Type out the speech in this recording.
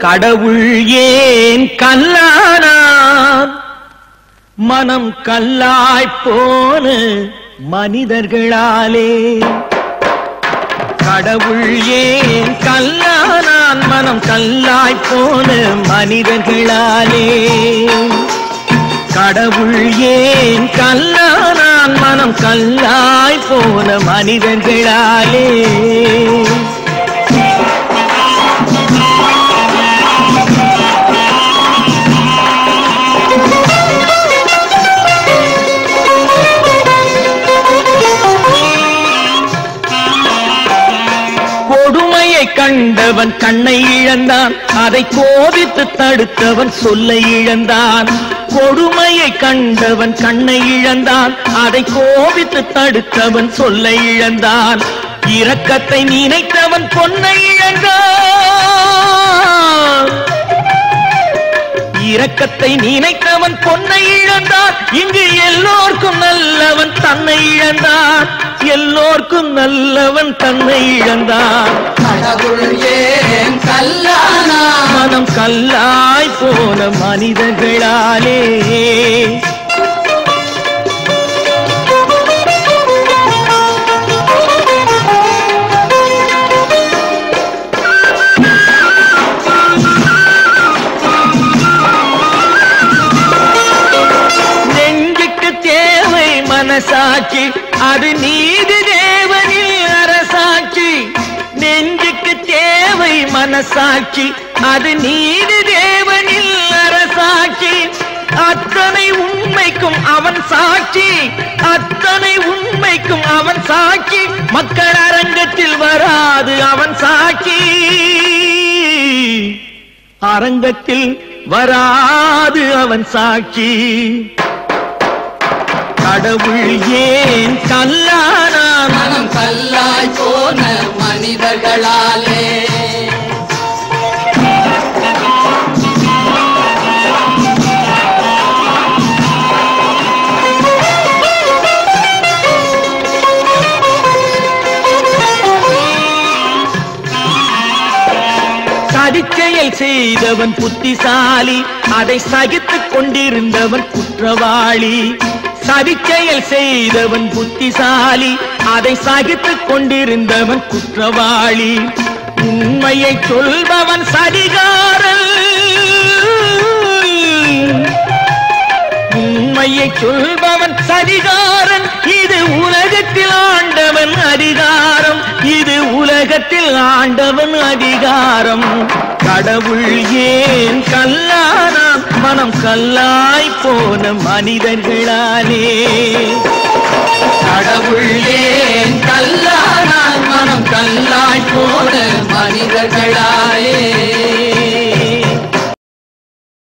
கடவுள் ஏன் கல்லானான் மனம் கல்லாய்ப் போன மனிதர்களாலே கடவுள் ஏன் கல்லானான் மனம் கல்லாய்ப் போன மனிதர்களாலே கடவுள் ஏன் கல்லானான் மனம் கல்லாய்ப் போன மனிதர்களாலே கொடுமையை கண்டவன் கண்ணை இழந்தான் அதை கோபித்து தடுத்தவன் சொல்லை இழந்தான் கொடுமையை கண்டவன் கண்ணை இழந்தான் அதை கோபித்து தடுத்தவன் சொல்லை இழந்தான் இரக்கத்தை நினைத்தவன் பொன்னை இழந்தான் இரக்கத்தை நினைத்தவன் பொன்னை இழந்தான் இங்கு எல்லோர்க்கும் நல்லவன் தன்னை இழந்தான் எல்லோர்க்கும் நல்லவன் தன்னை இழந்தான் கடவுள் ஏன் கல்லானான் மனம் கல்லாய் போன மனிதர்களாலே மனசாட்சி அது நீதி தேவனில் அரசாட்சி நெஞ்சுக்கு தேவை மனசாட்சி அது நீதி தேவனில் அரசாட்சி அத்தனை உண்மைக்கும் அவன் சாட்சி அத்தனை உண்மைக்கும் அவன் சாட்சி மக்கள் அரங்கத்தில் வராது அவன் சாட்சி அரங்கத்தில் வராது அவன் சாட்சி கடவுள் ஏன் கல்லானான் மனம் கல்லாய் போன மனிதர்களாலே சதிச்செயல் செய்தவன் புத்திசாலி அதை சகித்துக் கொண்டிருந்தவன் குற்றவாளி சதிச்செயல் செய்தவன் புத்திசாலி அதை சகித்துக் கொண்டிருந்தவன் குற்றவாளி உண்மையை சொல்பவன் சதிகாரன் உண்மையை சொல்பவன் சதிகாரன் இது உலகத்தில் ஆண்டவன் அதிகாரம் இது உலகத்தில் ஆண்டவன் அதிகாரம் கடவுள் ஏன் கல்லானான் மனம் கல்லாய் போன மனிதர்களாலே கடவுள் ஏன் கல்லானான் மனம் கல்லாய் போன மனிதர்களாலே